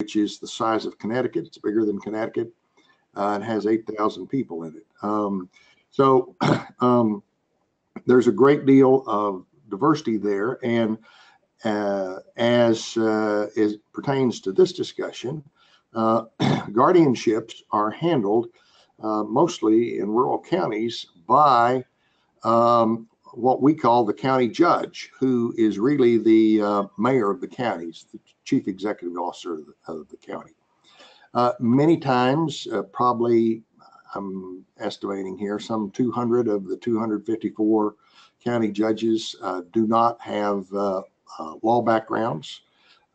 which is the size of Connecticut. It's bigger than Connecticut and has 8,000 people in it. So there's a great deal of diversity there. And as it pertains to this discussion, guardianships are handled mostly in rural counties by what we call the county judge, who is really the mayor of the counties, the chief executive officer of the county. Many times, probably I'm estimating here, some 200 of the 254 county judges do not have law backgrounds.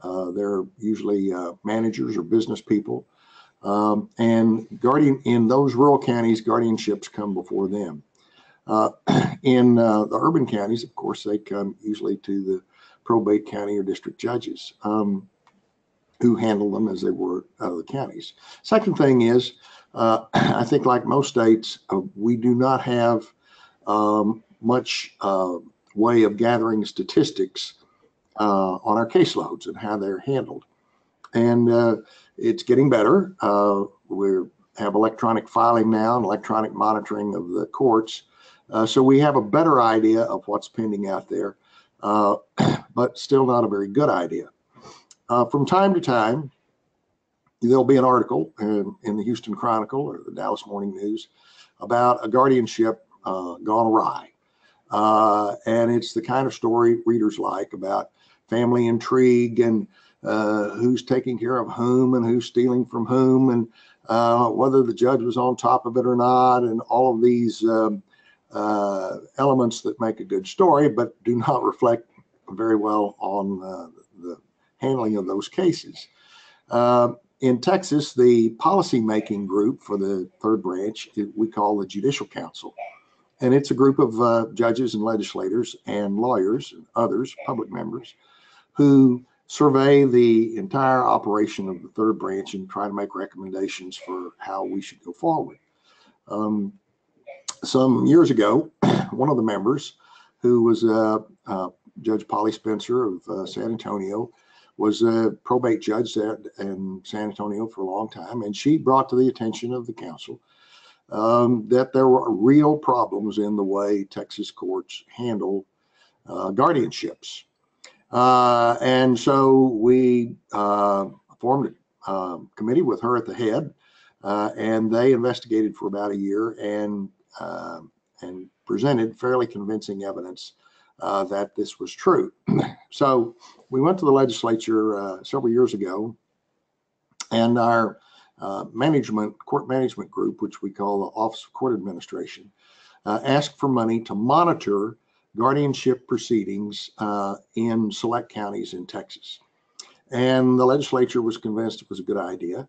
They're usually managers or business people. And in those rural counties, guardianships come before them. In the urban counties, of course, they come usually to the probate county or district judges who handle them as they were out of the counties. Second thing is, I think like most states, we do not have much way of gathering statistics on our caseloads and how they're handled. And it's getting better. We have electronic filing now and electronic monitoring of the courts. So we have a better idea of what's pending out there, but still not a very good idea. From time to time, there'll be an article in the Houston Chronicle or the Dallas Morning News about a guardianship gone awry. And it's the kind of story readers like, about family intrigue and who's taking care of whom and who's stealing from whom, and whether the judge was on top of it or not, and all of these elements that make a good story but do not reflect very well on the handling of those cases. In Texas, the policy-making group for the third branch, we call the Judicial Council. And it's a group of judges and legislators and lawyers and others, public members, who survey the entire operation of the third branch and try to make recommendations for how we should go forward. Some years ago, one of the members, who was Judge Polly Spencer of San Antonio, was a probate judge in San Antonio for a long time, and she brought to the attention of the council that there were real problems in the way Texas courts handle guardianships. And so we formed a committee with her at the head, and they investigated for about a year and presented fairly convincing evidence that this was true. So we went to the legislature several years ago, and our court management group, which we call the Office of Court Administration, asked for money to monitor guardianship proceedings in select counties in Texas. And the legislature was convinced it was a good idea.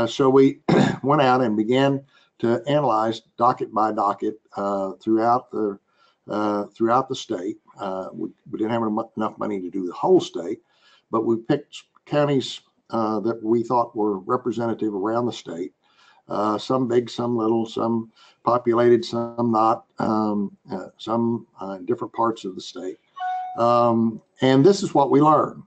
So we went out and began to analyze docket by docket throughout the state. We didn't have enough money to do the whole state, but we picked counties that we thought were representative around the state. Some big, some little, some populated, some not, some in different parts of the state. And this is what we learned: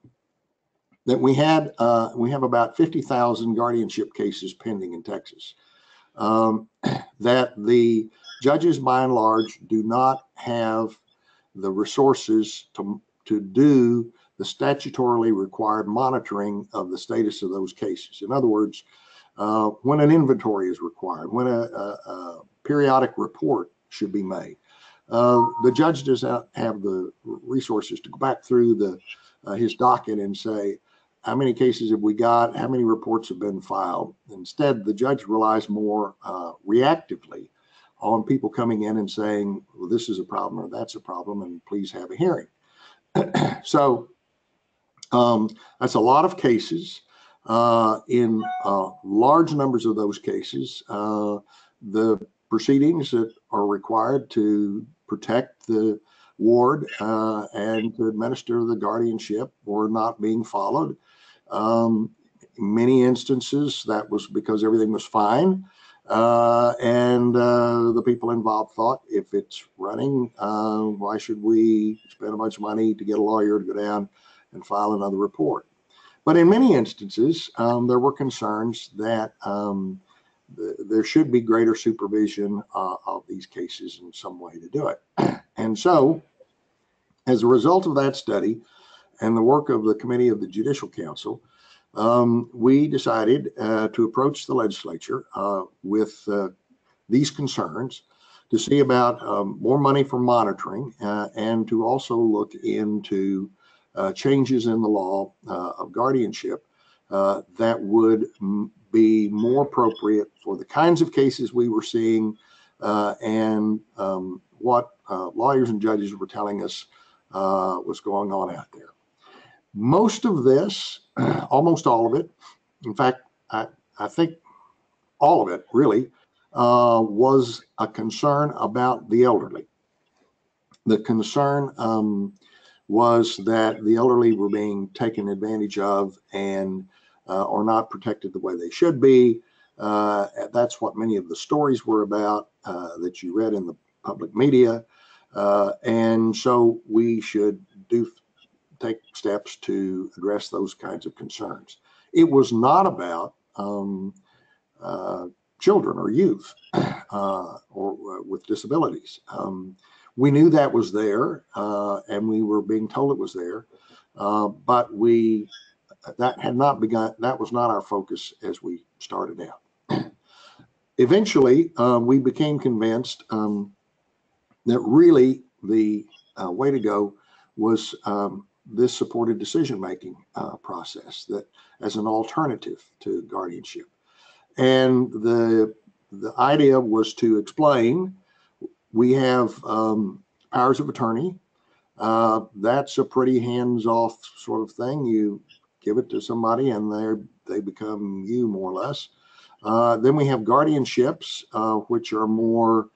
that we have about 50,000 guardianship cases pending in Texas. That the judges, by and large, do not have the resources to do the statutorily required monitoring of the status of those cases. In other words, when an inventory is required, when a periodic report should be made, the judge does not have the resources to go back through his docket and say, how many cases have we got? How many reports have been filed? Instead, the judge relies more reactively on people coming in and saying, well, this is a problem or that's a problem, and please have a hearing. So that's a lot of cases. In large numbers of those cases, the proceedings that are required to protect the ward and to administer the guardianship were not being followed. Many instances, that was because everything was fine. And the people involved thought, if it's running, why should we spend a bunch of money to get a lawyer to go down and file another report? But in many instances, there were concerns that there should be greater supervision of these cases in some way to do it. And so, as a result of that study and the work of the Committee of the Judicial Council, we decided to approach the legislature with these concerns, to see about more money for monitoring, and to also look into changes in the law of guardianship that would be more appropriate for the kinds of cases we were seeing, and what lawyers and judges were telling us was going on out there. Most of this, almost all of it, in fact, I think all of it really, was a concern about the elderly. The concern was that the elderly were being taken advantage of and are not protected the way they should be. That's what many of the stories were about that you read in the public media. And so we should take steps to address those kinds of concerns. It was not about children or youth or with disabilities. We knew that was there, and we were being told it was there, but that had not begun. That was not our focus as we started out. Eventually, we became convinced that really the way to go was this supported decision-making process, that as an alternative to guardianship. And the idea was to explain, we have powers of attorney. That's a pretty hands-off sort of thing. You give it to somebody and they become you, more or less. Then we have guardianships, which are more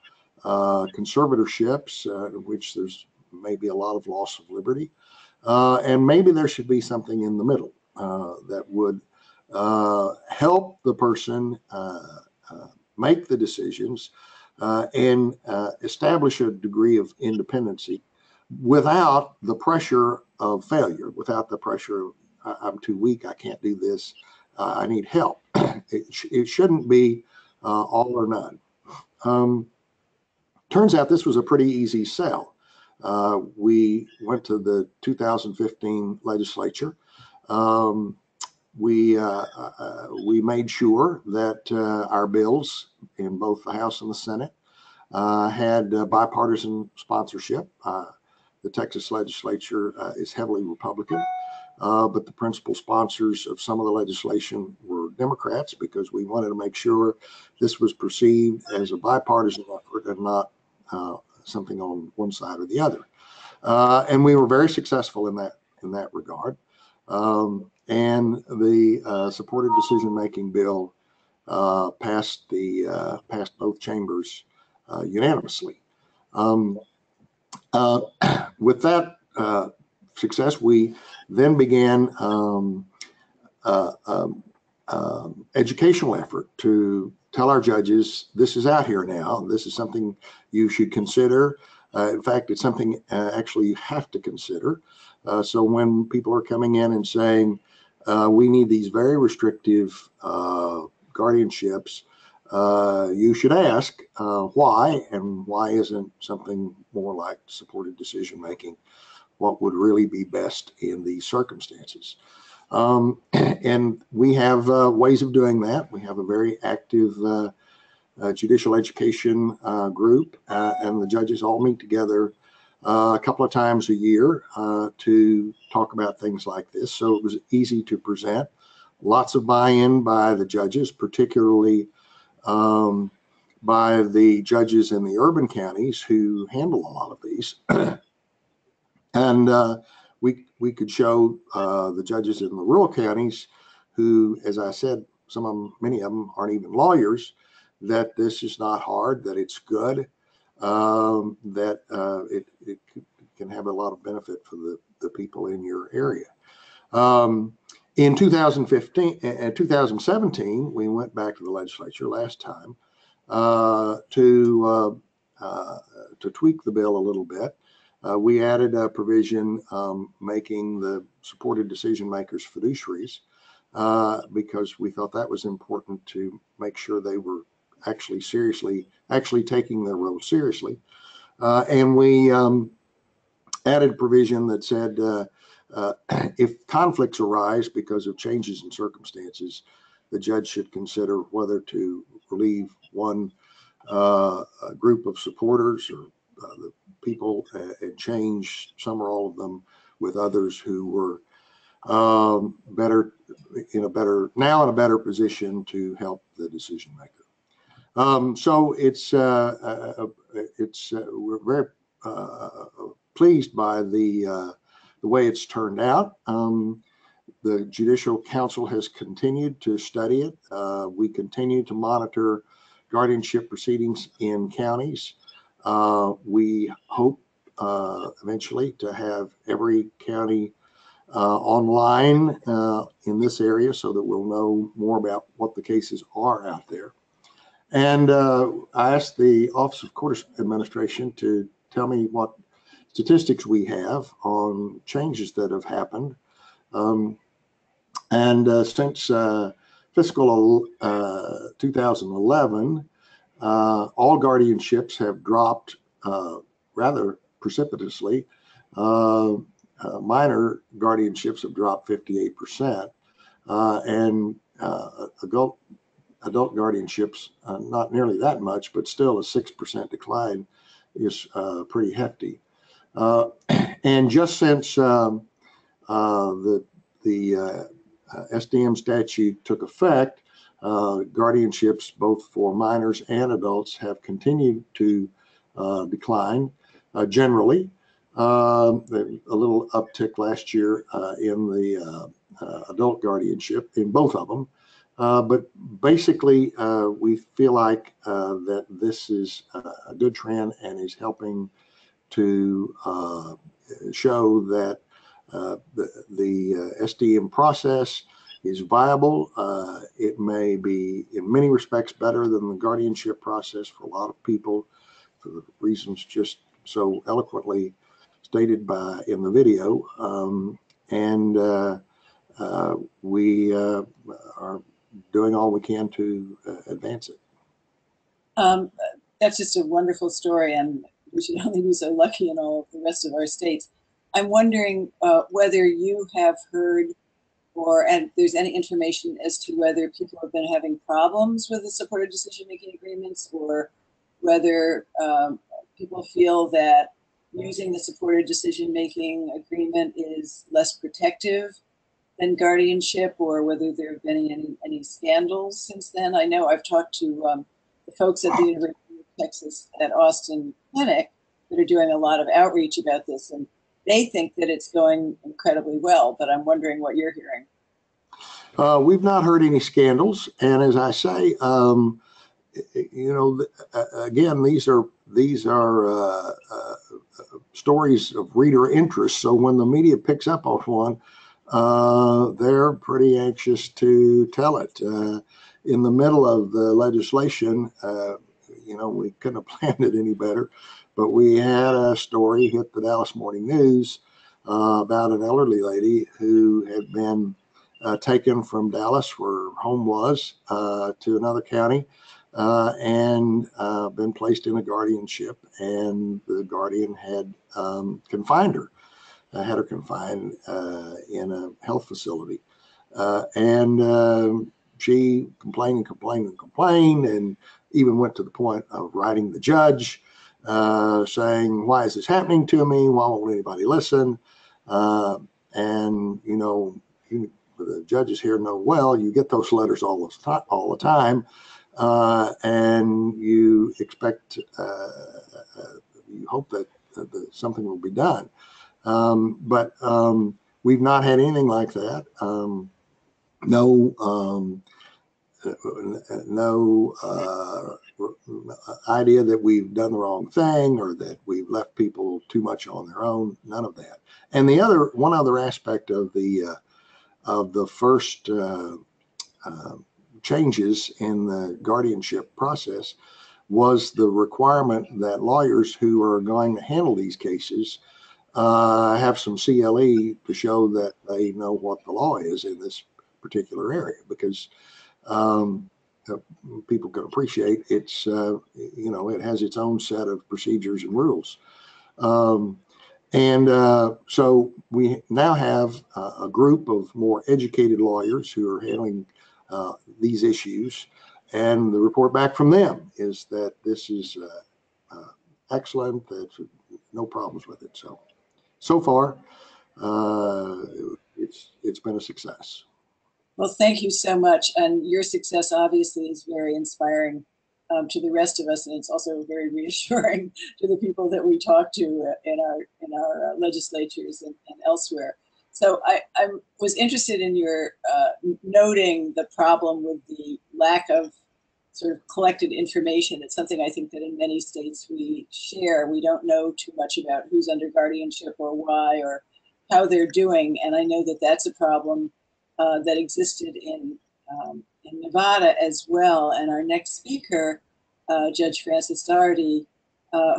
conservatorships, which there's maybe a lot of loss of liberty. And maybe there should be something in the middle that would help the person make the decisions and establish a degree of independency without the pressure of failure, without the pressure of I'm too weak, I can't do this, I need help. It shouldn't be all or none. Turns out this was a pretty easy sell. We went to the 2015 legislature. We made sure that our bills in both the House and the Senate had bipartisan sponsorship. The Texas legislature is heavily Republican, but the principal sponsors of some of the legislation were Democrats, because we wanted to make sure this was perceived as a bipartisan effort and not something on one side or the other. And we were very successful in that regard. And the supported decision-making bill passed both chambers unanimously. With that success, we then began educational effort to tell our judges, this is out here now, this is something you should consider. In fact, it's something actually you have to consider. So when people are coming in and saying, we need these very restrictive guardianships, you should ask why, and why isn't something more like supported decision-making what would really be best in these circumstances. And we have ways of doing that. We have a very active judicial education group, and the judges all meet together a couple of times a year to talk about things like this. So it was easy to present. Lots of buy-in by the judges, particularly by the judges in the urban counties who handle a lot of these. And we could show the judges in the rural counties who, as I said, many of them aren't even lawyers, that this is not hard, that it's good, that it can have a lot of benefit for the people in your area. In 2017, we went back to the legislature last time to tweak the bill a little bit. we added a provision making the supported decision makers fiduciaries because we thought that was important to make sure they were actually taking their role seriously. And we added a provision that said if conflicts arise because of changes in circumstances, the judge should consider whether to relieve one group of supporters or the people and change some or all of them with others who were in a better position to help the decision maker. So we're very pleased by the way it's turned out. The Judicial Council has continued to study it. We continue to monitor guardianship proceedings in counties. We hope eventually to have every county online in this area so that we'll know more about what the cases are out there. And I asked the Office of Court Administration to tell me what statistics we have on changes that have happened. Since fiscal 2011, all guardianships have dropped rather precipitously. Minor guardianships have dropped 58%, and adult guardianships not nearly that much, but still a 6% decline is pretty hefty. And just since the SDM statute took effect, guardianships both for minors and adults have continued to decline generally. A little uptick last year in the adult guardianship in both of them. But basically, we feel like that this is a good trend and is helping to show that the SDM process is viable. It may be in many respects better than the guardianship process for a lot of people for the reasons just so eloquently stated in the video. We are doing all we can to advance it. That's just a wonderful story, and we should only be so lucky in all of the rest of our states. I'm wondering whether you have heard and there's any information as to whether people have been having problems with the supported decision-making agreements, or whether people feel that using the supported decision-making agreement is less protective than guardianship, or whether there have been any scandals since then. I know I've talked to the folks at the University of Texas at Austin Clinic that are doing a lot of outreach about this, and they think that it's going incredibly well, but I'm wondering what you're hearing. We've not heard any scandals, and as I say, again, these are stories of reader interest. So when the media picks up on one, they're pretty anxious to tell it. In the middle of the legislation, we couldn't have planned it any better, but we had a story hit the Dallas Morning News about an elderly lady who had been taken from Dallas, where home was, to another county, and been placed in a guardianship, and the guardian had confined her, had her confined in a health facility. She complained and even went to the point of writing the judge, saying, "Why is this happening to me? Why won't anybody listen?" The judges here know well, you get those letters all the time, and you expect, you hope that something will be done. But we've not had anything like that. No idea that we've done the wrong thing or that we've left people too much on their own. None of that. And one other aspect of the first changes in the guardianship process was the requirement that lawyers who are going to handle these cases have some CLE to show that they know what the law is in this particular area, because people can appreciate it's, it has its own set of procedures and rules. So we now have a group of more educated lawyers who are handling these issues, and the report back from them is that this is excellent, that's no problems with it. So far, it's been a success. Well, thank you so much. And your success obviously is very inspiring to the rest of us. And it's also very reassuring to the people that we talk to in our legislatures and elsewhere. So I was interested in your noting the problem with the lack of sort of collected information. It's something I think that in many states we share. We don't know too much about who's under guardianship or why or how they're doing. And I know that that's a problem that existed in Nevada as well. And our next speaker, Judge Francis Doherty,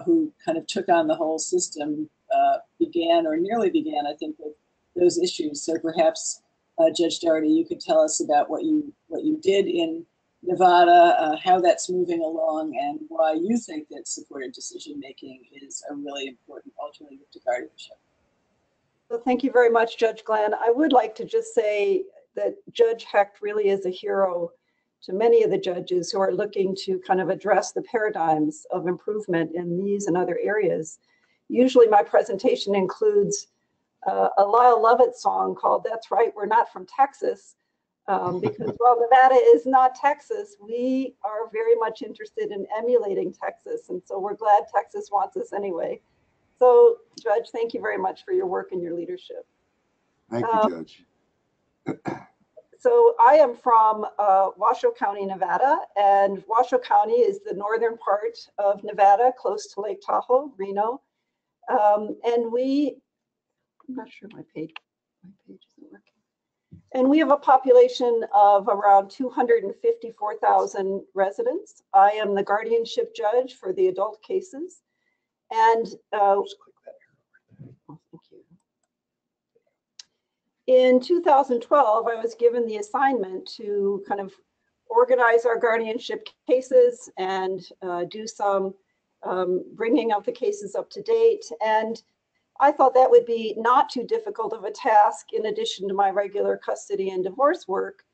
who kind of took on the whole system, began or nearly began, I think, with those issues. So perhaps, Judge Doherty, you could tell us about what you did in Nevada, how that's moving along, and why you think that supported decision-making is a really important alternative to guardianship. So thank you very much, Judge Glenn. I would like to just say that Judge Hecht really is a hero to many of the judges who are looking to kind of address the paradigms of improvement in these and other areas. Usually my presentation includes a Lyle Lovett song called "That's Right, We're Not from Texas," because while Nevada is not Texas, we are very much interested in emulating Texas. And so we're glad Texas wants us anyway. So, Judge, thank you very much for your work and your leadership. Thank you, Judge. So I am from Washoe County, Nevada, and Washoe County is the northern part of Nevada, close to Lake Tahoe, Reno. And I'm not sure my page isn't working. And we have a population of around 254,000 residents. I am the guardianship judge for the adult cases. And oh, thank you. In 2012, I was given the assignment to kind of organize our guardianship cases and do some bringing of the cases up to date. And I thought that would be not too difficult of a task in addition to my regular custody and divorce work.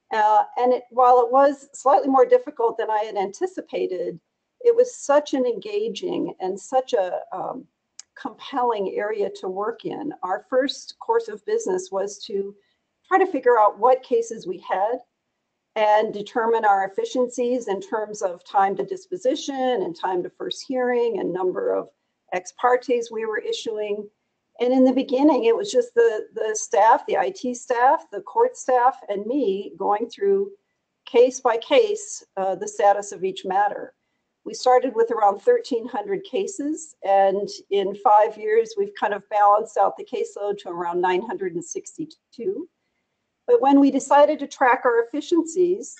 While it was slightly more difficult than I had anticipated, it was such an engaging and such a compelling area to work in. Our first course of business was to try to figure out what cases we had and determine our efficiencies in terms of time to disposition and time to first hearing and number of ex partes we were issuing. And in the beginning, it was just the staff, the IT staff, the court staff, and me going through case by case the status of each matter. We started with around 1,300 cases, and in 5 years, we've kind of balanced out the caseload to around 962. But when we decided to track our efficiencies,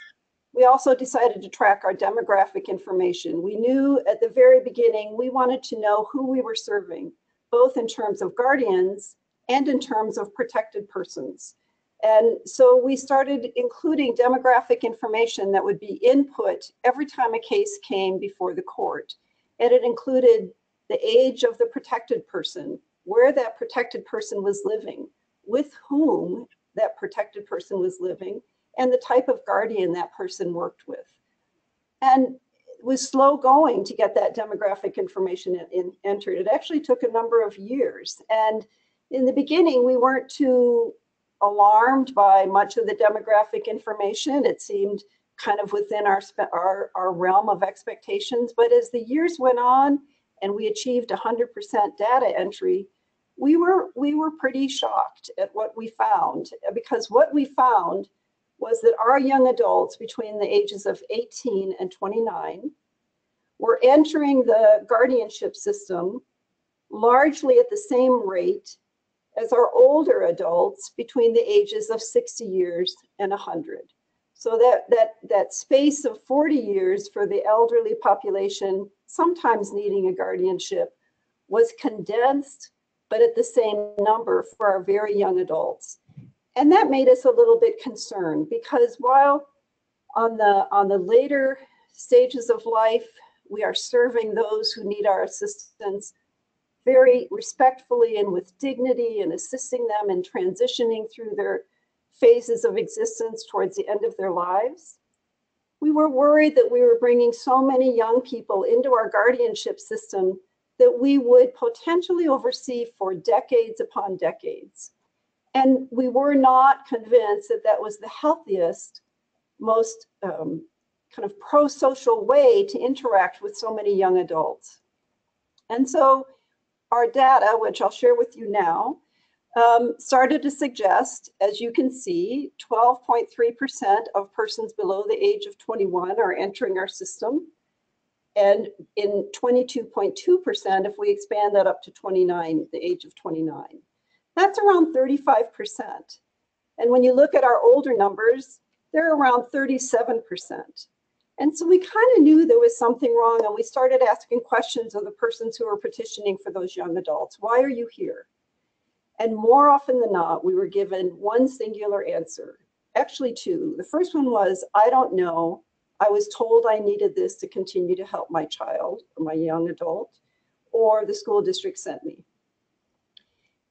we also decided to track our demographic information. We knew at the very beginning, we wanted to know who we were serving, both in terms of guardians and in terms of protected persons. And so we started including demographic information that would be input every time a case came before the court. And it included the age of the protected person, where that protected person was living, with whom that protected person was living, and the type of guardian that person worked with. And it was slow going to get that demographic information entered. It actually took a number of years. And in the beginning, we weren't too alarmed by much of the demographic information. It seemed kind of within our realm of expectations. But as the years went on and we achieved 100% data entry, we were pretty shocked at what we found, because what we found was that our young adults between the ages of 18 and 29 were entering the guardianship system largely at the same rate as our older adults between the ages of 60 years and 100. So that space of 40 years for the elderly population, sometimes needing a guardianship, was condensed, but at the same number for our very young adults. And that made us a little bit concerned, because while on the later stages of life, we are serving those who need our assistance very respectfully and with dignity, and assisting them in transitioning through their phases of existence towards the end of their lives, we were worried that we were bringing so many young people into our guardianship system that we would potentially oversee for decades upon decades. And we were not convinced that that was the healthiest, most kind of pro-social way to interact with so many young adults. And so our data, which I'll share with you now, started to suggest, as you can see, 12.3% of persons below the age of 21 are entering our system. And in 22.2%, if we expand that up to 29, the age of 29, that's around 35%. And when you look at our older numbers, they're around 37%. And so we kind of knew there was something wrong, and we started asking questions of the persons who were petitioning for those young adults. Why are you here? And more often than not, we were given one singular answer, actually two. The first one was, I don't know. I was told I needed this to continue to help my child or my young adult, or the school district sent me.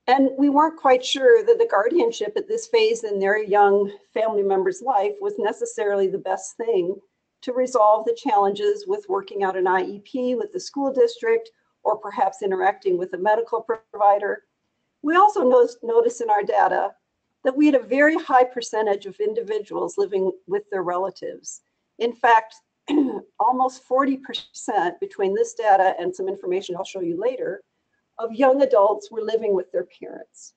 And we weren't quite sure that the guardianship at this phase in their young family member's life was necessarily the best thing to resolve the challenges with working out an IEP with the school district, or perhaps interacting with a medical provider. We also noticed in our data that we had a very high percentage of individuals living with their relatives. In fact, almost 40% between this data and some information I'll show you later, of young adults were living with their parents.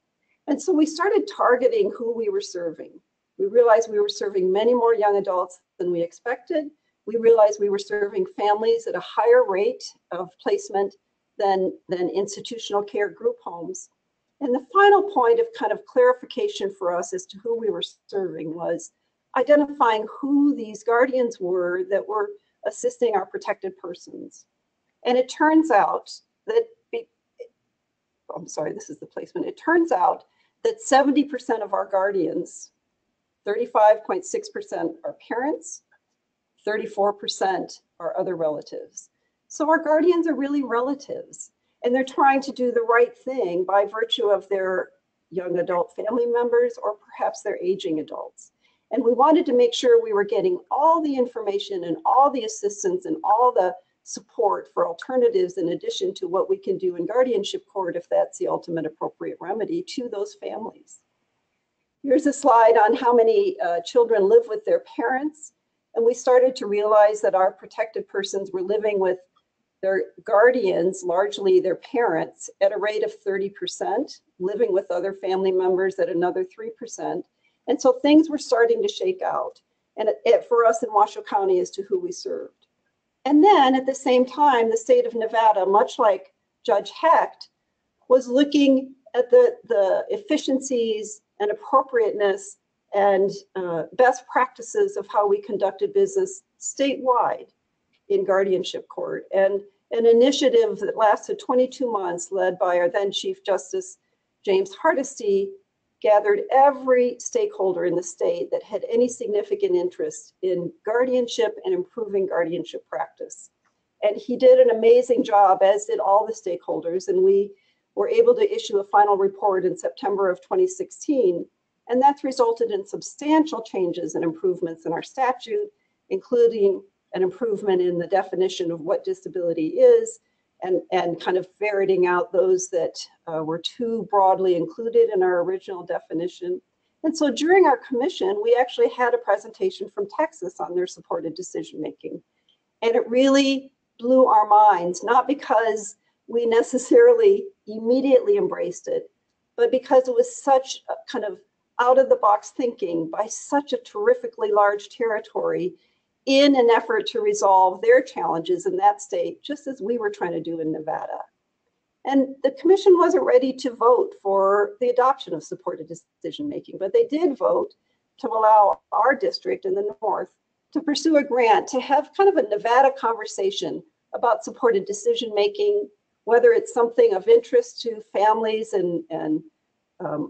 And so we started targeting who we were serving. We realized we were serving many more young adults than we expected. We realized we were serving families at a higher rate of placement than institutional care group homes. And the final point of kind of clarification for us as to who we were serving was identifying who these guardians were that were assisting our protected persons. And it turns out that, I'm sorry, this is the placement. It turns out that 70% of our guardians, 35.6% are parents, 34% are other relatives. So our guardians are really relatives, and they're trying to do the right thing by virtue of their young adult family members, or perhaps their aging adults. And we wanted to make sure we were getting all the information and all the assistance and all the support for alternatives, in addition to what we can do in guardianship court if that's the ultimate appropriate remedy to those families. Here's a slide on how many children live with their parents. And we started to realize that our protected persons were living with their guardians, largely their parents, at a rate of 30%, living with other family members at another 3%. And so things were starting to shake out, and for us in Washoe County as to who we served. And then at the same time, the state of Nevada, much like Judge Hecht, was looking at the efficiencies and appropriateness and best practices of how we conducted business statewide in guardianship court. And an initiative that lasted 22 months, led by our then Chief Justice James Hardesty, gathered every stakeholder in the state that had any significant interest in guardianship and improving guardianship practice. And he did an amazing job, as did all the stakeholders, and we were able to issue a final report in September of 2016. And that's resulted in substantial changes and improvements in our statute, including an improvement in the definition of what disability is, and kind of ferreting out those that were too broadly included in our original definition. And so during our commission, we actually had a presentation from Texas on their supported decision-making. And it really blew our minds, not because we necessarily immediately embraced it, but because it was such a kind of out-of-the-box thinking by such a terrifically large territory in an effort to resolve their challenges in that state, just as we were trying to do in Nevada. And the commission wasn't ready to vote for the adoption of supported decision-making, but they did vote to allow our district in the north to pursue a grant to have kind of a Nevada conversation about supported decision-making, whether it's something of interest to families and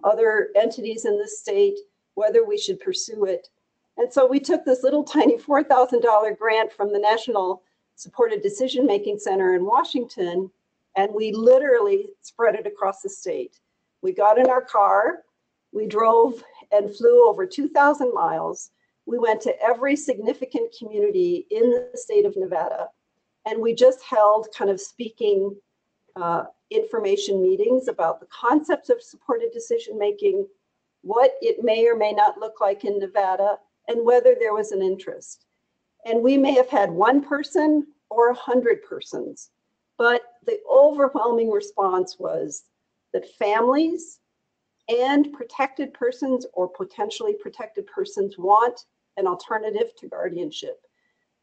other entities in the state, whether we should pursue it. And so we took this little tiny $4,000 grant from the National Supported Decision-Making Center in Washington, and we literally spread it across the state. We got in our car, we drove and flew over 2,000 miles. We went to every significant community in the state of Nevada, and we just held kind of speaking information meetings about the concepts of supported decision-making, what it may or may not look like in Nevada, and whether there was an interest. And we may have had one person or 100 persons, but the overwhelming response was that families and protected persons or potentially protected persons want an alternative to guardianship.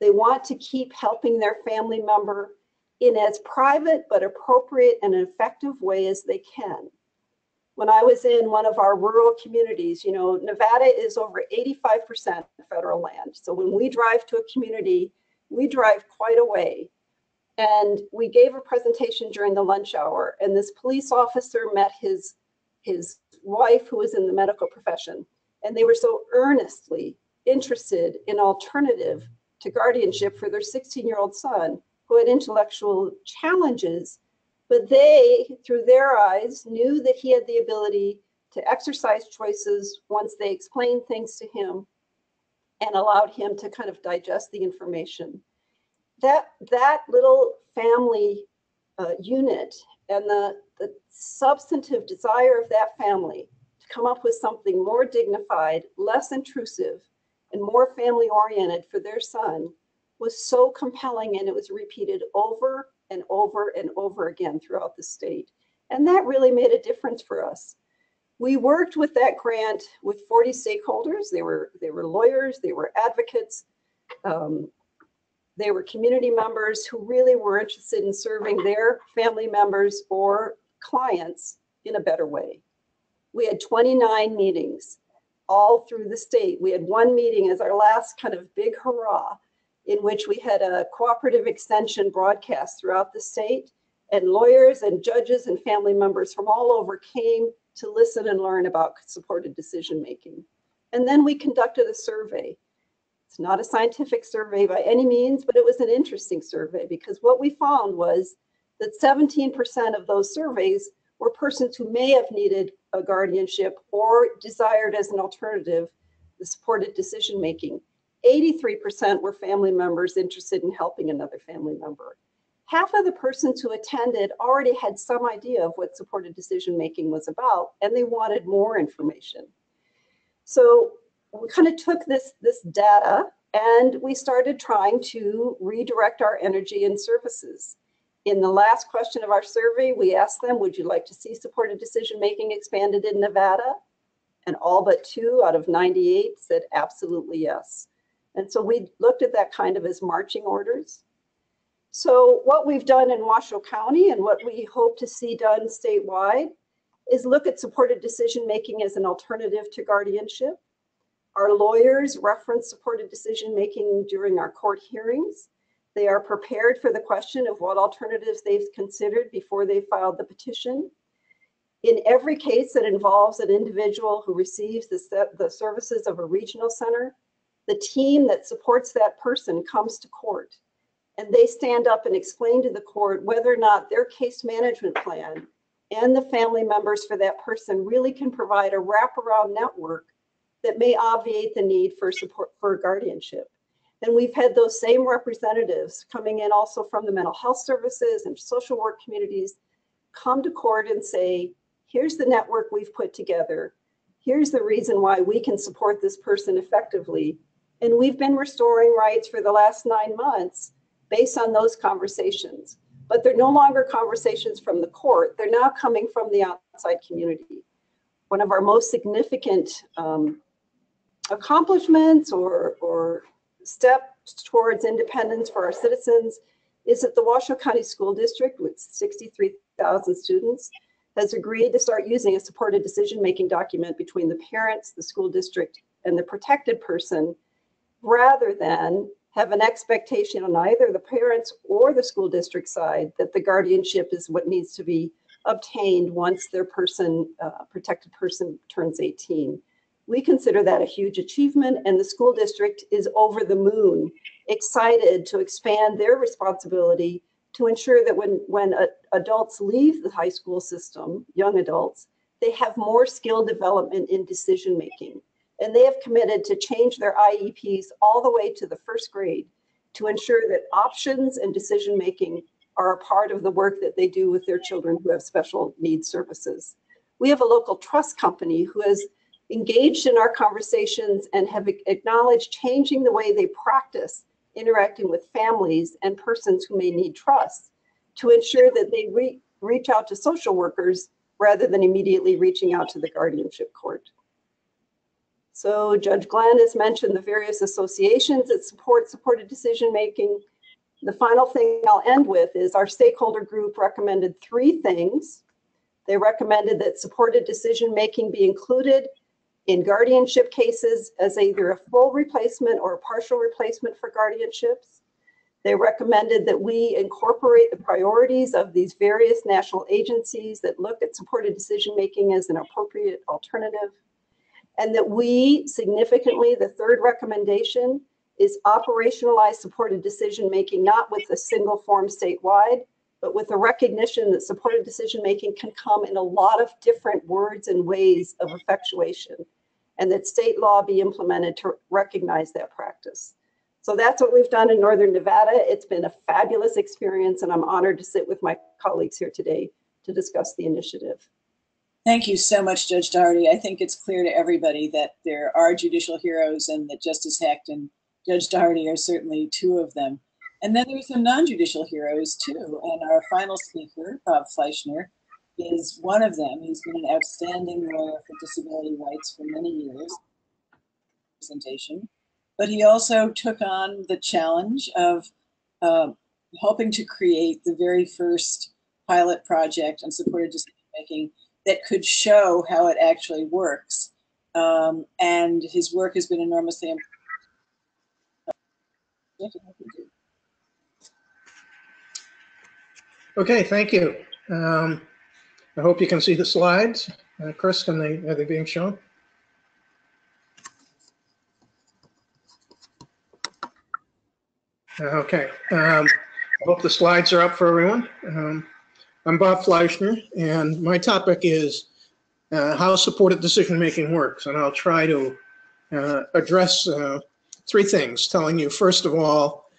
They want to keep helping their family member in as private but appropriate and effective way as they can. When I was in one of our rural communities, you know, Nevada is over 85% federal land. So when we drive to a community, we drive quite a way. And we gave a presentation during the lunch hour, and this police officer met his wife, who was in the medical profession, and they were so earnestly interested in alternative to guardianship for their 16-year-old son who had intellectual challenges, but they, through their eyes, knew that he had the ability to exercise choices once they explained things to him and allowed him to kind of digest the information. That little family unit and the substantive desire of that family to come up with something more dignified, less intrusive, and more family oriented for their son was so compelling, and it was repeated over and over and over again throughout the state. And that really made a difference for us. We worked with that grant with 40 stakeholders. They were lawyers, they were advocates, they were community members who really were interested in serving their family members or clients in a better way. We had 29 meetings all through the state. We had one meeting as our last kind of big hurrah, in which we had a cooperative extension broadcast throughout the state, and lawyers and judges and family members from all over came to listen and learn about supported decision-making. And then we conducted a survey. It's not a scientific survey by any means, but it was an interesting survey because what we found was that 17% of those surveys were persons who may have needed a guardianship or desired as an alternative the supported decision-making. 83% were family members interested in helping another family member. Half of the persons who attended already had some idea of what supported decision-making was about, and they wanted more information. So we kind of took this data and we started trying to redirect our energy and services. In the last question of our survey, we asked them, would you like to see supported decision-making expanded in Nevada? And all but 2 out of 98 said absolutely yes. And so we looked at that kind of as marching orders. So what we've done in Washoe County and what we hope to see done statewide is look at supported decision-making as an alternative to guardianship. Our lawyers reference supported decision-making during our court hearings. They are prepared for the question of what alternatives they've considered before they filed the petition. In every case that involves an individual who receives the services of a regional center, the team that supports that person comes to court, and they stand up and explain to the court whether or not their case management plan and the family members for that person really can provide a wraparound network that may obviate the need for support for guardianship. And we've had those same representatives coming in also from the mental health services and social work communities come to court and say, here's the network we've put together. Here's the reason why we can support this person effectively. And we've been restoring rights for the last 9 months based on those conversations. But they're no longer conversations from the court. They're now coming from the outside community. One of our most significant accomplishments or steps towards independence for our citizens is that the Washoe County School District, with 63,000 students, has agreed to start using a supported decision-making document between the parents, the school district, and the protected person, rather than have an expectation on either the parents or the school district side that the guardianship is what needs to be obtained once their protected person turns 18. We consider that a huge achievement, and the school district is over the moon, excited to expand their responsibility to ensure that when adults leave the high school system, young adults, they have more skill development in decision making. And they have committed to change their IEPs all the way to the first grade to ensure that options and decision making are a part of the work that they do with their children who have special needs services. We have a local trust company who has engaged in our conversations and have acknowledged changing the way they practice interacting with families and persons who may need trust to ensure that they reach out to social workers rather than immediately reaching out to the guardianship court. So Judge Glenn has mentioned the various associations that support supported decision-making. The final thing I'll end with is our stakeholder group recommended 3 things. They recommended that supported decision-making be included in guardianship cases as either a full replacement or a partial replacement for guardianships. They recommended that we incorporate the priorities of these various national agencies that look at supported decision-making as an appropriate alternative. And that we significantly, the 3rd recommendation is operationalize supported decision-making, not with a single form statewide, but with a recognition that supported decision-making can come in a lot of different words and ways of effectuation, and that state law be implemented to recognize that practice. So that's what we've done in Northern Nevada. It's been a fabulous experience, and I'm honored to sit with my colleagues here today to discuss the initiative. Thank you so much, Judge Doherty. I think it's clear to everybody that there are judicial heroes and that Justice Hecht and Judge Doherty are certainly 2 of them. And then there's some non-judicial heroes too. And our final speaker, Bob Fleischner, is one of them. He's been an outstanding lawyer for disability rights for many years, representation. But he also took on the challenge of helping to create the very first pilot project on supported decision-making that could show how it actually works. And his work has been enormously important. Okay, thank you. I hope you can see the slides. Chris, are they being shown? Okay, I hope the slides are up for everyone. I'm Bob Fleischner, and my topic is how supported decision-making works. And I'll try to address 3 things, telling you, first of all,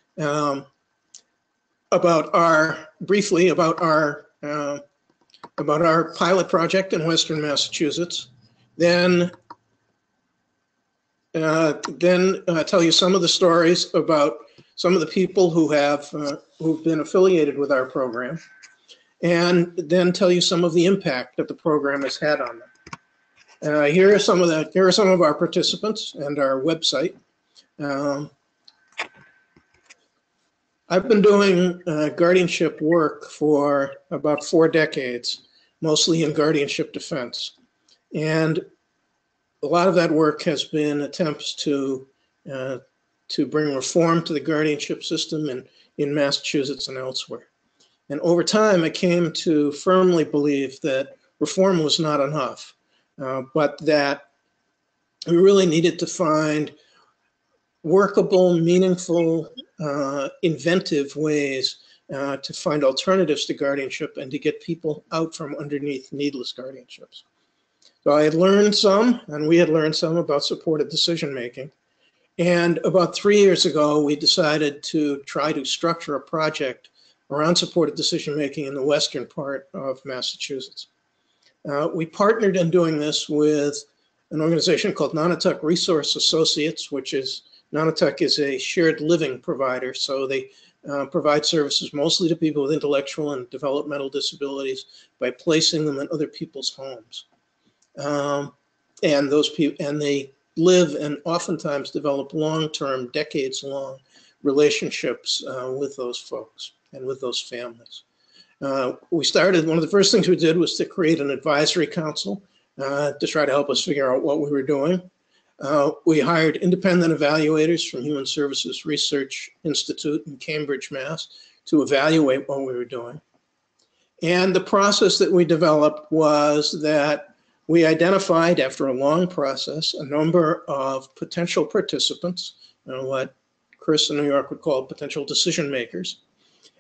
briefly about our pilot project in Western Massachusetts. Then tell you some of the stories about some of the people who've been affiliated with our program, and then tell you some of the impact that the program has had on them. Here are some of our participants and our website. I've been doing guardianship work for about 4 decades, mostly in guardianship defense. And a lot of that work has been attempts to bring reform to the guardianship system in Massachusetts and elsewhere. And over time, I came to firmly believe that reform was not enough, but that we really needed to find workable, meaningful, inventive ways to find alternatives to guardianship and to get people out from underneath needless guardianships. So I had learned some, and we had learned some about supported decision-making. And about 3 years ago, we decided to try to structure a project around supported decision-making in the western part of Massachusetts. We partnered in doing this with an organization called Nonotuck Resource Associates, which is, Nonotuck is a shared living provider. So they provide services mostly to people with intellectual and developmental disabilities by placing them in other people's homes. And they live and oftentimes develop long-term, decades-long relationships with those folks and with those families. One of the first things we did was to create an advisory council to try to help us figure out what we were doing. We hired independent evaluators from Human Services Research Institute in Cambridge, Mass, to evaluate what we were doing. And the process that we developed was that we identified, after a long process, a number of potential participants, what Chris in New York would call potential decision makers.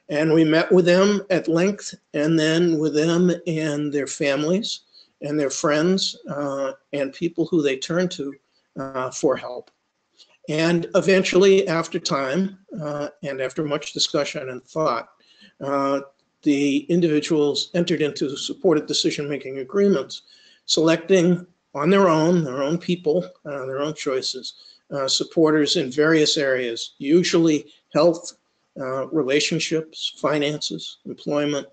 And we met with them at length, and then with them and their families and their friends and people who they turned to for help. And eventually, after time and after much discussion and thought, the individuals entered into supported decision-making agreements, selecting on their own people, their own choices, supporters in various areas, usually health, relationships, finances, employment,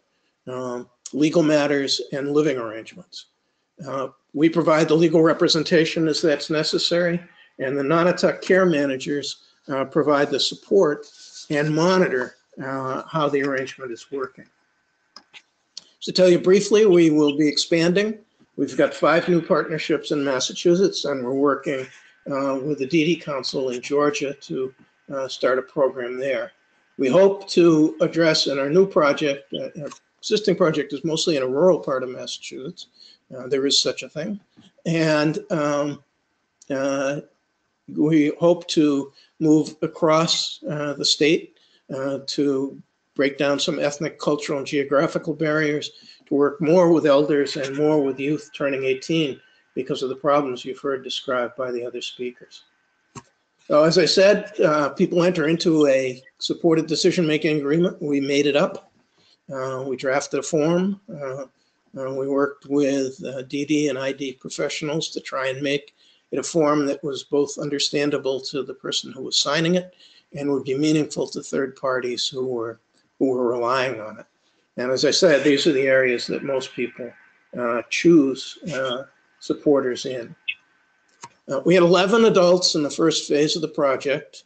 legal matters, and living arrangements. We provide the legal representation as that's necessary, and the non-attack care managers provide the support and monitor how the arrangement is working. So to tell you briefly, we will be expanding. We've got 5 new partnerships in Massachusetts, and we're working with the DD Council in Georgia to start a program there. We hope to address in our new project, our existing project is mostly in a rural part of Massachusetts. There is such a thing. And we hope to move across the state to break down some ethnic, cultural, and geographical barriers, to work more with elders and more with youth turning 18 because of the problems you've heard described by the other speakers. So as I said, people enter into a supported decision-making agreement. We made it up. We drafted a form. We worked with DD and ID professionals to try and make it a form that was both understandable to the person who was signing it and would be meaningful to third parties who were relying on it. And as I said, these are the areas that most people choose supporters in. We had 11 adults in the first phase of the project.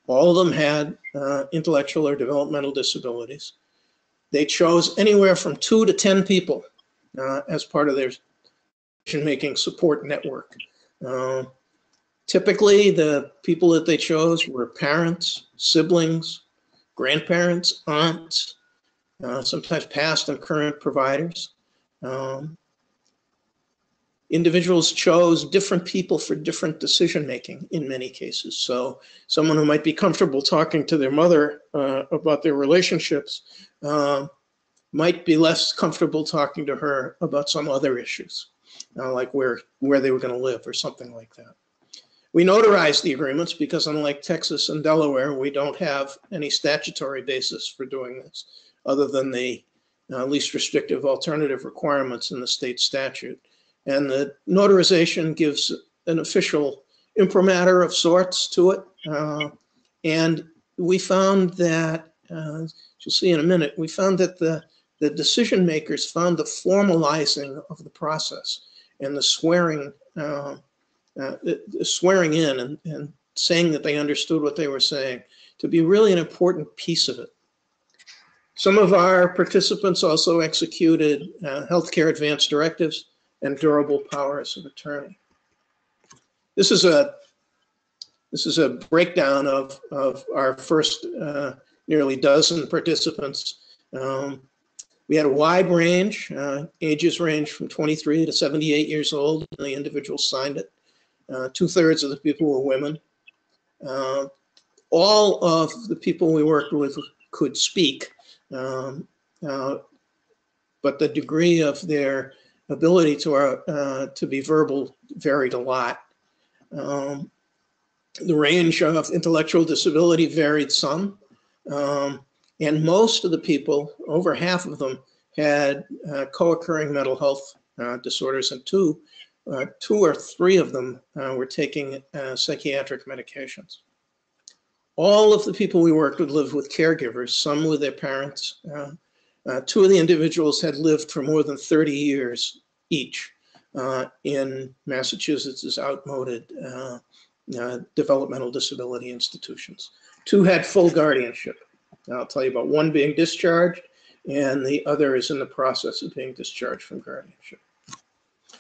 All of them had intellectual or developmental disabilities. They chose anywhere from 2 to 10 people as part of their decision-making support network. Typically, the people that they chose were parents, siblings, grandparents, aunts, sometimes past and current providers. Individuals chose different people for different decision-making in many cases. So someone who might be comfortable talking to their mother about their relationships might be less comfortable talking to her about some other issues, like where they were going to live or something like that. We notarized the agreements because unlike Texas and Delaware, we don't have any statutory basis for doing this other than the least restrictive alternative requirements in the state statute. And the notarization gives an official imprimatur of sorts to it. And we found that, as you'll see in a minute, we found that the decision makers found the formalizing of the process and the swearing in and saying that they understood what they were saying to be really an important piece of it. Some of our participants also executed healthcare advance directives and durable powers of attorney. This is a breakdown of our first nearly dozen participants. We had a wide range. Ages range from 23 to 78 years old, and the individuals signed it. 2/3 of the people were women. All of the people we worked with could speak, but the degree of their ability to be verbal varied a lot. The range of intellectual disability varied some, and most of the people, over half of them, had co-occurring mental health disorders, and two or three of them were taking psychiatric medications. All of the people we worked with lived with caregivers, some with their parents. 2 of the individuals had lived for more than 30 years each in Massachusetts' outmoded developmental disability institutions. 2 had full guardianship. I'll tell you about one being discharged, and the other is in the process of being discharged from guardianship.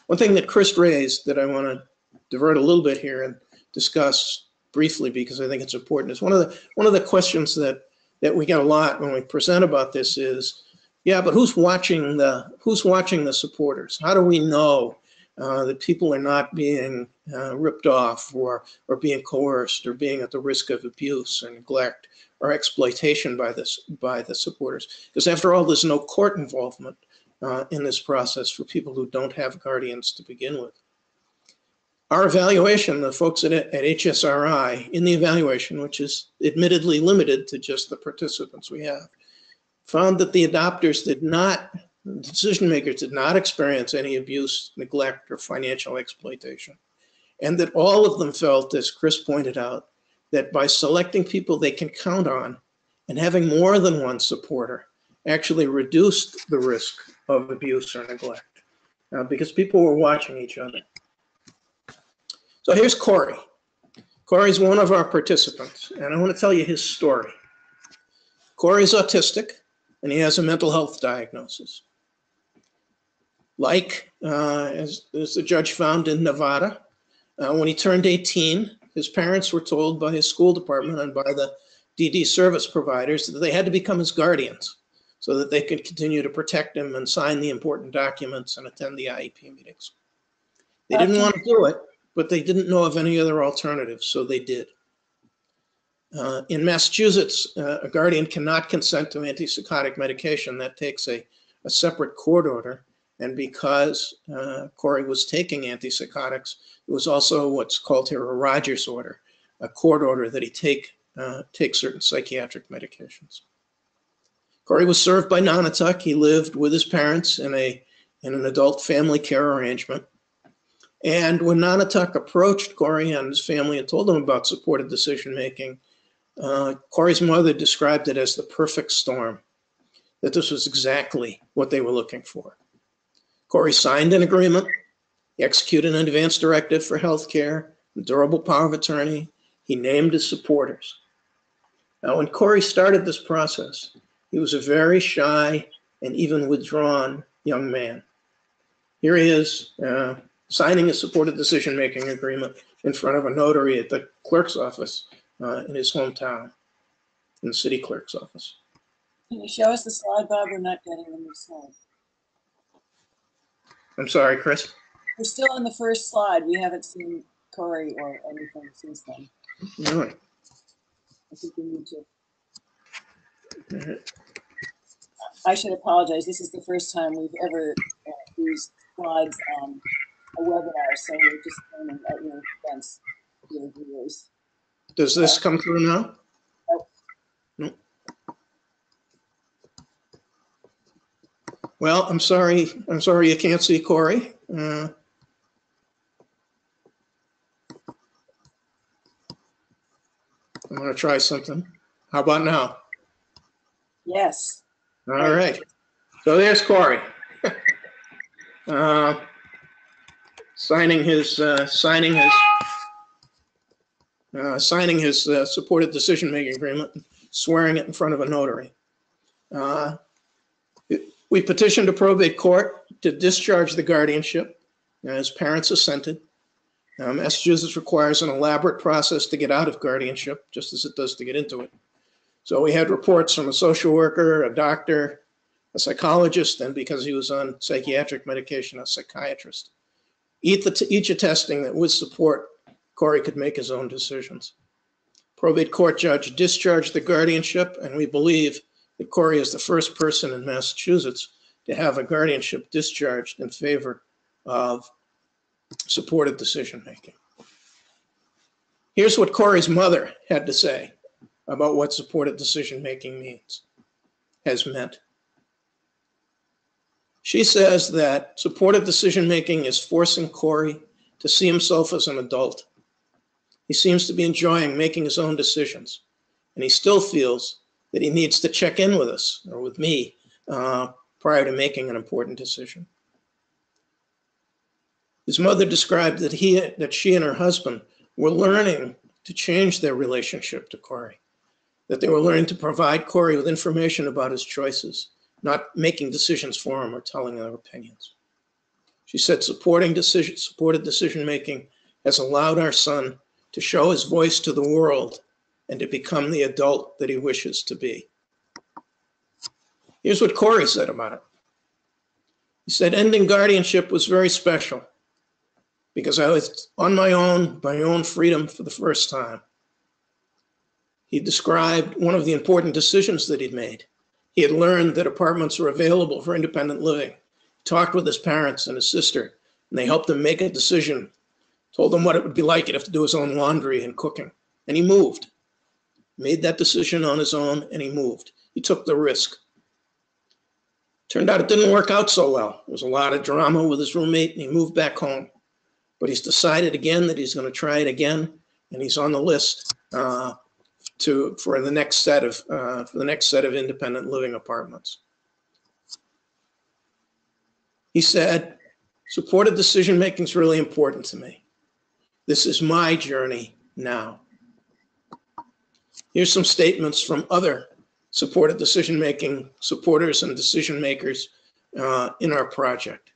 One thing that Chris raised that I want to divert a little bit here and discuss briefly, because I think it's important. It's one of the questions that we get a lot when we present about this is, yeah, but who's watching the supporters? How do we know that people are not being ripped off or being coerced or being at the risk of abuse or neglect or exploitation by the supporters? Because after all, there's no court involvement in this process for people who don't have guardians to begin with. Our evaluation, the folks at HSRI, in the evaluation, which is admittedly limited to just the participants we have, found that the adopters the decision makers did not experience any abuse, neglect, or financial exploitation. And that all of them felt, as Chris pointed out, that by selecting people they can count on and having more than one supporter actually reduced the risk of abuse or neglect because people were watching each other. So here's Corey. Corey's one of our participants, and I want to tell you his story. Corey's autistic, and he has a mental health diagnosis. Like, as the judge found in Nevada, when he turned 18, his parents were told by his school department and by the DD service providers that they had to become his guardians so that they could continue to protect him and sign the important documents and attend the IEP meetings. They didn't want to do it, but they didn't know of any other alternatives, so they did. In Massachusetts, a guardian cannot consent to antipsychotic medication. That takes a separate court order. And because Corey was taking antipsychotics, it was also what's called here a Rogers order, a court order that he take certain psychiatric medications. Corey was served by Nonotuck. He lived with his parents in an adult family care arrangement. And when Nonotuck approached Corey and his family and told them about supported decision-making, Corey's mother described it as the perfect storm, that this was exactly what they were looking for. Corey signed an agreement, he executed an advance directive for health care, a durable power of attorney, he named his supporters. Now, when Corey started this process, he was a very shy and even withdrawn young man. Here he is, signing a supported decision-making agreement in front of a notary at the clerk's office in his hometown, in the city clerk's office. Can you show us the slide, Bob? We're not getting the new slide. I'm sorry, Chris. We're still on the first slide. We haven't seen Corey or anything since then. Really? I think we need to. I should apologize. This is the first time we've ever used slides on a webinar, so we're just learning at your expense, your viewers. Does this come through now? Nope. No. Well, I'm sorry you can't see Corey. I'm going to try something. How about now? Yes. All right. So there's Corey. Signing his supported decision-making agreement, swearing it in front of a notary. We petitioned a probate court to discharge the guardianship. His parents assented. Massachusetts requires an elaborate process to get out of guardianship, just as it does to get into it. So we had reports from a social worker, a doctor, a psychologist, and because he was on psychiatric medication, a psychiatrist. Each attesting that with support, Corey could make his own decisions. Probate court judge discharged the guardianship, and we believe that Corey is the first person in Massachusetts to have a guardianship discharged in favor of supported decision-making. Here's what Corey's mother had to say about what supported decision-making has meant. She says that supported decision-making is forcing Corey to see himself as an adult. He seems to be enjoying making his own decisions, and he still feels that he needs to check in with us, or with me, prior to making an important decision. His mother described that she and her husband were learning to change their relationship to Corey, that they were learning to provide Corey with information about his choices, not making decisions for him or telling their opinions. She said supported decision-making has allowed our son to show his voice to the world and to become the adult that he wishes to be. Here's what Corey said about it. He said, ending guardianship was very special because I was on my own freedom for the first time. He described one of the important decisions that he'd made. He had learned that apartments were available for independent living. He talked with his parents and his sister, and they helped him make a decision, told him what it would be like. He'd have to do his own laundry and cooking. And he moved, made that decision on his own, and he moved. He took the risk. Turned out it didn't work out so well. There was a lot of drama with his roommate, and he moved back home. But he's decided again that he's going to try it again, and he's on the list for the next set of independent living apartments. He said, supported decision making is really important to me. This is my journey now. Here's some statements from other supported decision making supporters and decision makers in our project.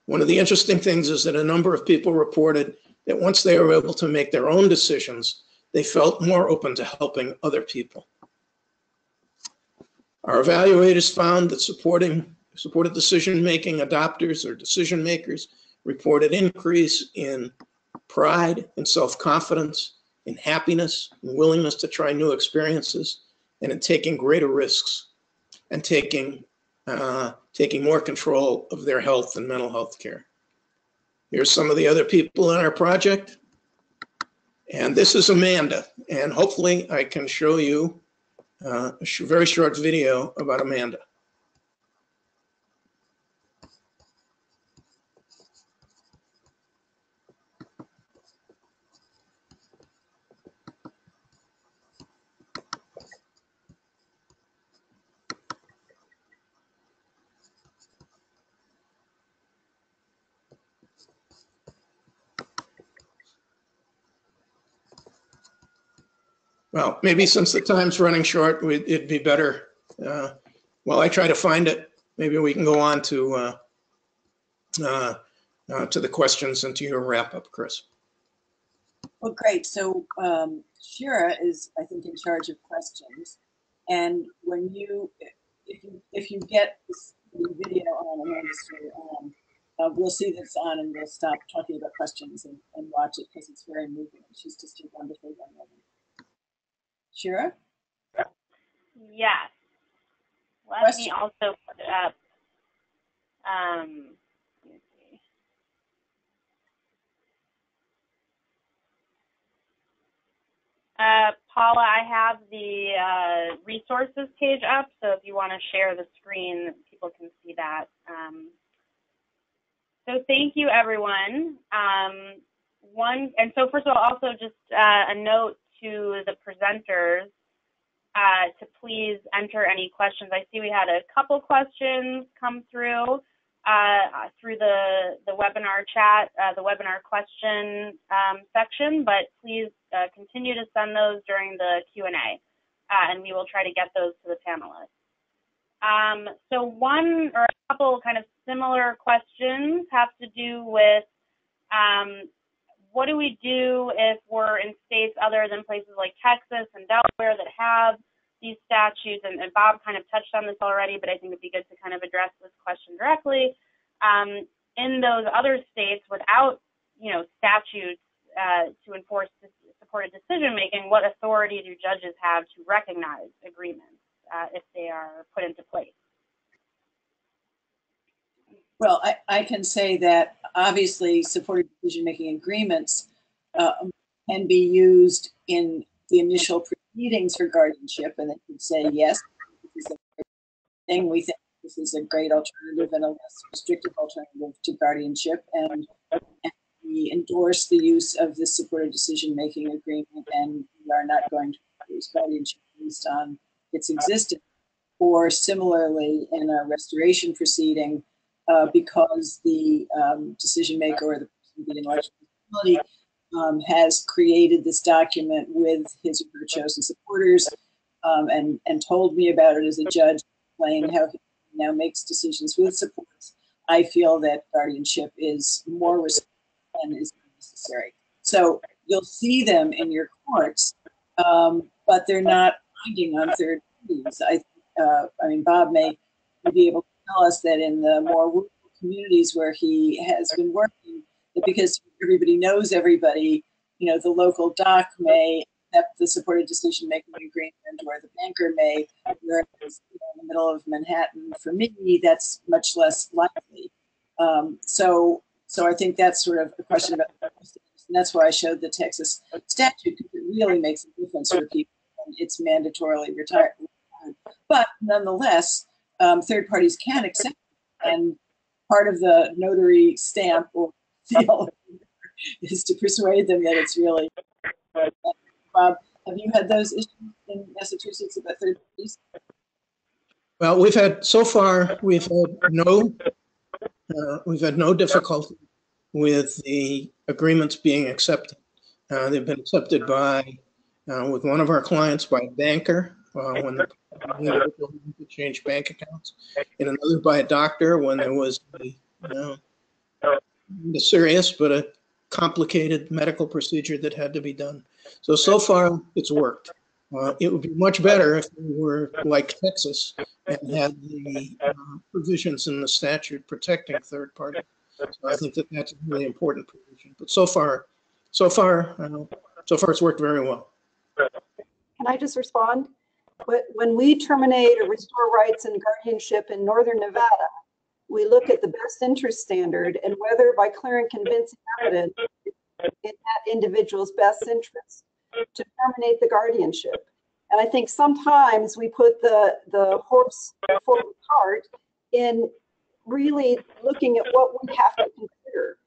One of the interesting things is that a number of people reported that once they were able to make their own decisions, they felt more open to helping other people. Our evaluators found that supported decision-making adopters or decision makers reported increase in pride and self-confidence, in happiness, in willingness to try new experiences, and in taking greater risks and taking more control of their health and mental health care. Here's some of the other people in our project. And this is Amanda, and hopefully I can show you a very short video about Amanda. Well, maybe since the time's running short, it'd be better, while I try to find it, maybe we can go on to the questions and to your wrap up, Chris. Well, great. So Shira is, I think, in charge of questions. And when if you get this video on, Amanda's on, we'll see that it's on and we'll stop talking about questions and watch it because it's very moving. She's just a wonderful young woman. Shira? Yes. Let me also put it up. Let me see. Paula, I have the resources page up, so if you want to share the screen, people can see that. So thank you, everyone. And so first of all, also just a note to the presenters to please enter any questions. I see we had a couple questions come through the webinar chat, the webinar question section, but please continue to send those during the Q&A, and we will try to get those to the panelists. So one or a couple kind of similar questions have to do with what do we do if we're in states other than places like Texas and Delaware that have these statutes? And Bob kind of touched on this already, but I think it'd be good to kind of address this question directly. In those other states without, statutes to enforce supported decision-making, what authority do judges have to recognize agreements if they are put into place? Well, I can say that obviously supported decision-making agreements can be used in the initial proceedings for guardianship, and they can say, yes, this is a great thing. We think this is a great alternative and a less restrictive alternative to guardianship, and we endorse the use of this supported decision-making agreement, and we are not going to use guardianship based on its existence. Or similarly, in a restoration proceeding, because the decision maker or the person with the intellectual disability has created this document with his or her chosen supporters and told me about it as a judge, explained how he now makes decisions with supports. I feel that guardianship is more restrictive and is necessary. So you'll see them in your courts, but they're not binding on third parties. I mean, Bob may be able to tell us that in the more rural communities where he has been working, that because everybody knows everybody, you know, the local doc may accept the supported decision-making agreement, or the banker may, whereas, you know, in the middle of Manhattan, for me, that's much less likely. So I think that's sort of a question about, and that's why I showed the Texas statute, because it really makes a difference for people, and it's mandatorily retired. But nonetheless, third parties can accept it, and part of the notary stamp or seal is to persuade them that it's really. Bob, have you had those issues in Massachusetts about third parties? Well, we've had no difficulty with the agreements being accepted. They've been accepted by, with one of our clients, by a banker when the individual wanted to change bank accounts, and another by a doctor when there was a serious but a complicated medical procedure that had to be done. So far, it's worked. It would be much better if we were like Texas and had the provisions in the statute protecting third parties. So I think that that's a really important provision. But so far it's worked very well. Can I just respond? When we terminate or restore rights and guardianship in Northern Nevada, we look at the best interest standard and whether by clear and convincing evidence in that individual's best interest to terminate the guardianship. And I think sometimes we put the horse before the cart in really looking at what we have to consider.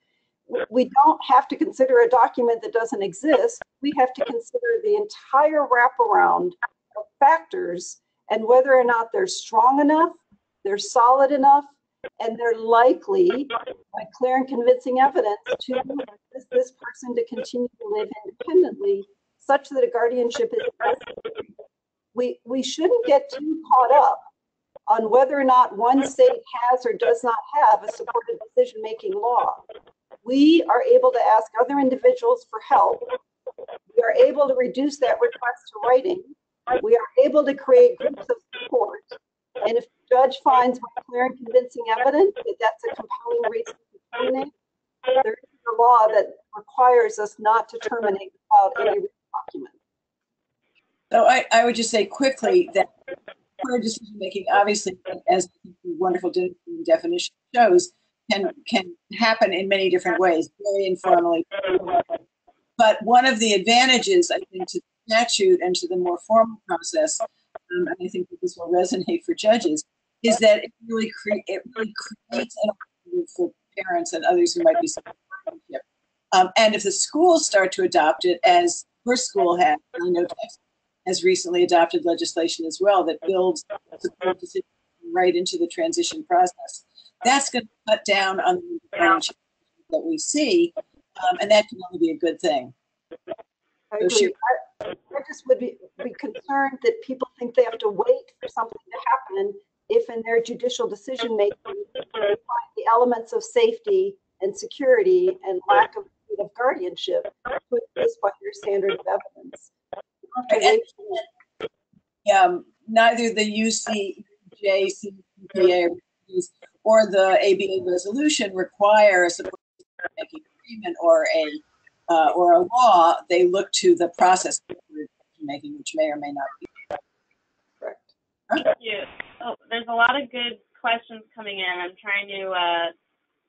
We don't have to consider a document that doesn't exist. We have to consider the entire wraparound of factors and whether or not they're strong enough, they're solid enough, and they're likely, by clear and convincing evidence, to this person to continue to live independently, such that a guardianship is necessary. We shouldn't get too caught up on whether or not one state has or does not have a supported decision-making law. We are able to ask other individuals for help. We are able to reduce that request to writing. We are able to create groups of support. And if the judge finds by clear and convincing evidence that that's a compelling reason to terminate, there is a law that requires us not to terminate without any document. So I would just say quickly that supported decision-making, obviously, as the wonderful definition shows, can happen in many different ways, very informally. But one of the advantages, I think, to the statute and to the more formal process, and I think that this will resonate for judges, is that it really creates an opportunity for parents and others who might be supporting. And if the schools start to adopt it, as your school has, I know Texas has recently adopted legislation as well that builds support decision right into the transition process. That's going to cut down on the guardianship that we see, and that can only be a good thing. I agree. I just would be concerned that people think they have to wait for something to happen if in their judicial decision making they find the elements of safety and security and lack of guardianship put this by your standard of evidence. Neither the UCJ, CPA, or the ABA resolution require a support making agreement or a law. They look to the process of making, which may or may not be correct. Thank you. Oh, there's a lot of good questions coming in. I'm trying to.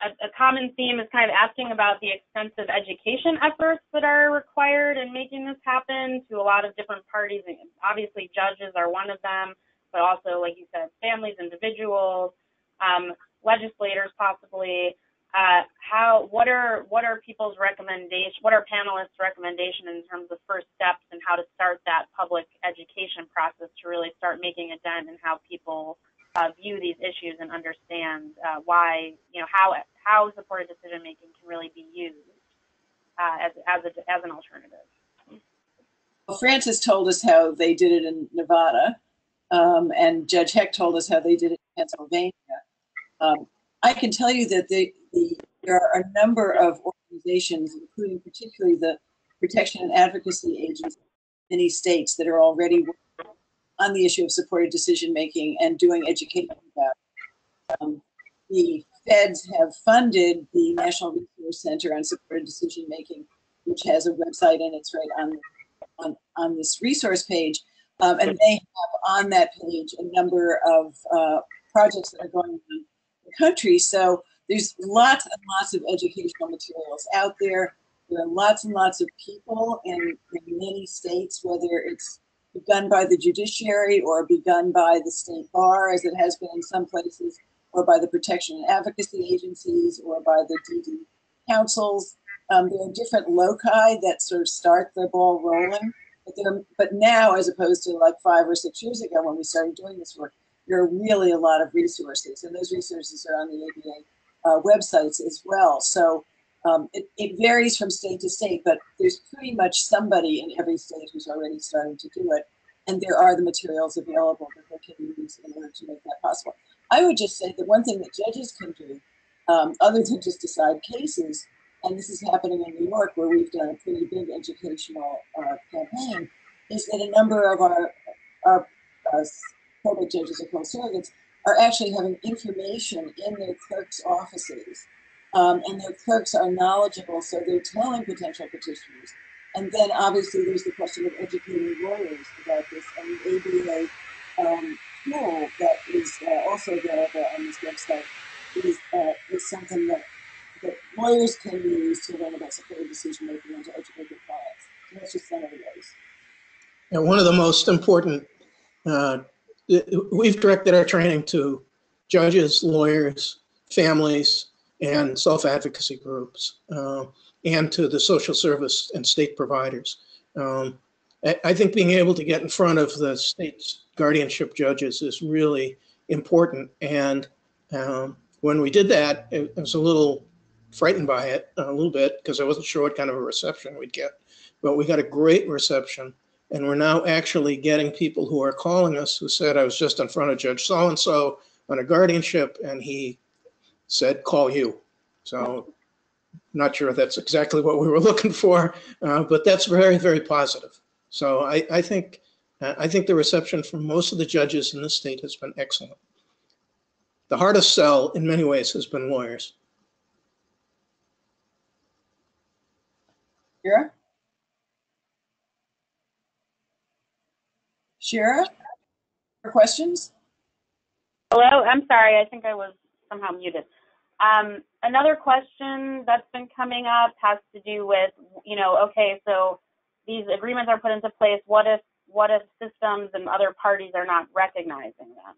A common theme is kind of asking about the extensive education efforts that are required in making this happen to a lot of different parties. And obviously, judges are one of them, but also, like you said, families, individuals, legislators, possibly. What are people's recommendations? What are panelists' recommendations in terms of first steps and how to start that public education process to really start making a dent in how people view these issues and understand why, how supported decision making can really be used as an alternative. Well, Francis told us how they did it in Nevada, and Judge Heck told us how they did it in Pennsylvania. I can tell you that there are a number of organizations organizations, including particularly the protection and advocacy agencies in many states that are already working on the issue of supported decision-making and doing education about it. The feds have funded the National Resource Center on Supported Decision-Making, which has a website, and it's right on this resource page. And they have on that page a number of projects that are going on in the country. So there's lots and lots of educational materials out there. There are lots and lots of people in many states, whether it's begun by the judiciary or begun by the state bar, as it has been in some places, or by the protection and advocacy agencies, or by the DD councils. There are different loci that sort of start the ball rolling. But now, as opposed to like 5 or 6 years ago when we started doing this work, there are really a lot of resources, and those resources are on the ABA websites as well. So it varies from state to state, but there's pretty much somebody in every state who's already started to do it, and there are the materials available that they can use in order to make that possible. I would just say that one thing that judges can do, other than just decide cases, and this is happening in New York where we've done a pretty big educational campaign, is that a number of our probate judges or court surrogates are actually having information in their clerks' offices. And their clerks are knowledgeable, so they're telling potential petitioners. And then obviously there's the question of educating lawyers about this, and the ABA tool that is also available on this website is something that lawyers can use to learn about supported decision making and to educate their clients. So that's just some of the ways. And one of the most important, we've directed our training to judges, lawyers, families, and self-advocacy groups, and to the social service and state providers. I think being able to get in front of the state's guardianship judges is really important. And when we did that, I was a little frightened by it, a little bit, because I wasn't sure what kind of a reception we'd get. But we got a great reception. And we're now actually getting people who are calling us who said, I was just in front of Judge so-and-so on a guardianship, and he said, call you. So not sure if that's exactly what we were looking for, but that's very, very positive. So I think the reception from most of the judges in the state has been excellent. The hardest sell in many ways has been lawyers. Shira? Shira? For questions? Hello, I'm sorry, I think I was somehow muted. Another question that's been coming up has to do with, okay, so these agreements are put into place. What if systems and other parties are not recognizing them?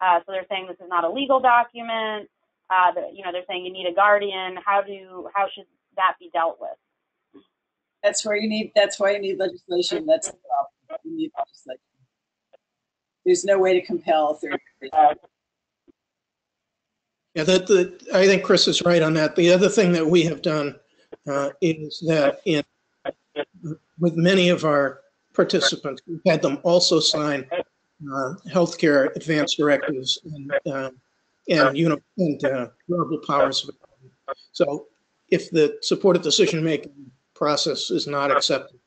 So they're saying this is not a legal document. They're saying you need a guardian. How should that be dealt with? That's why you need legislation. That's the problem. You need legislation. There's no way to compel a third party. Yeah, I think Chris is right on that. The other thing that we have done is that with many of our participants, we've had them also sign healthcare advance directives and durable powers. So if the supported decision-making process is not accepted,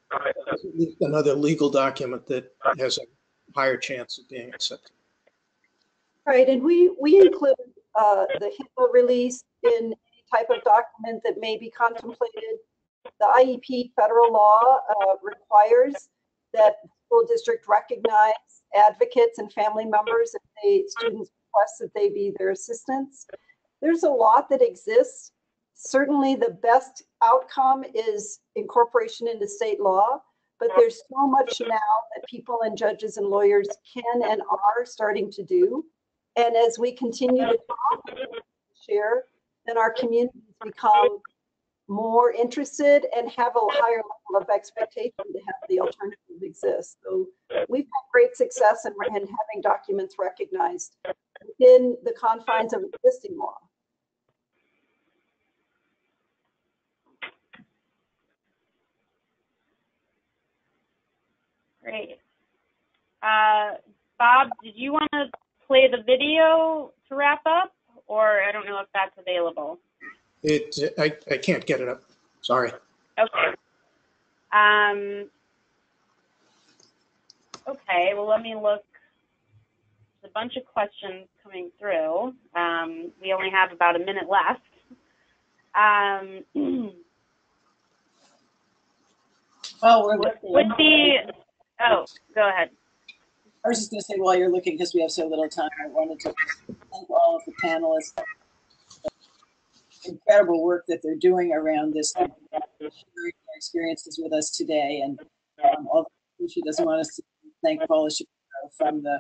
it's another legal document that has a higher chance of being accepted. Right, and we include the HIPAA release in any type of document that may be contemplated. The IEP federal law requires that the school district recognize advocates and family members if students request that they be their assistants. There's a lot that exists. Certainly the best outcome is incorporation into state law, but there's so much now that people and judges and lawyers can and are starting to do. And as we continue to talk and share, then our communities become more interested and have a higher level of expectation to have the alternative exist. So we've had great success in having documents recognized within the confines of existing law. Great. Bob, did you want to play the video to wrap up, or I don't know if that's available? I can't get it up. Sorry. Okay. Okay, well, let me look. There's a bunch of questions coming through. We only have about a minute left. Well, we're looking. Oh, go ahead. I was just going to say, while you're looking, because we have so little time, I wanted to thank all of the panelists for the incredible work that they're doing around this, sharing their experiences with us today. And although she doesn't want us to thank Paula Shapiro from the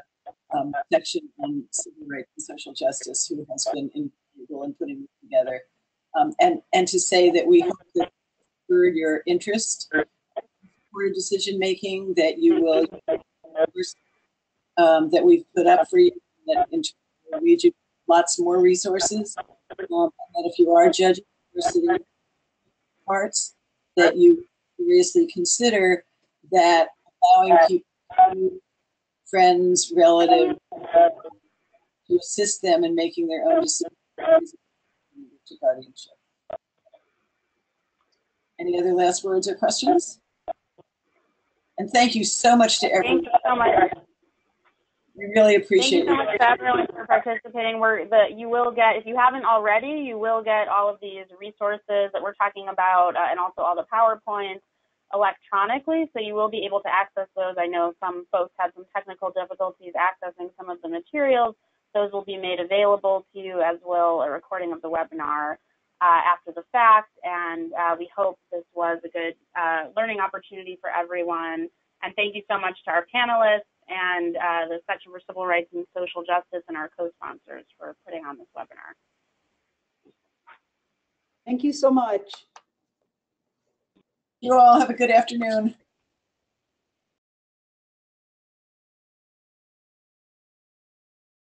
section on civil rights and social justice, who has been invaluable in putting this together. And to say that we hope that for your interest for decision making, that you will that we've put up for you, that in will read you lots more resources, and that if you are judging diversity parts, that you seriously consider that allowing people, friends, relatives, to assist them in making their own decisions to guardianship. Any other last words or questions? And thank you so much to everyone. Thank you so much. We really appreciate it. Thank you so much to everyone for participating. You will get, if you haven't already, you will get all of these resources that we're talking about, and also all the PowerPoints electronically, so you will be able to access those. I know some folks had some technical difficulties accessing some of the materials. Those will be made available to you, as will a recording of the webinar after the fact, and we hope this was a good learning opportunity for everyone. And thank you so much to our panelists and the Section for Civil Rights and Social Justice and our co-sponsors for putting on this webinar. Thank you so much. You all have a good afternoon.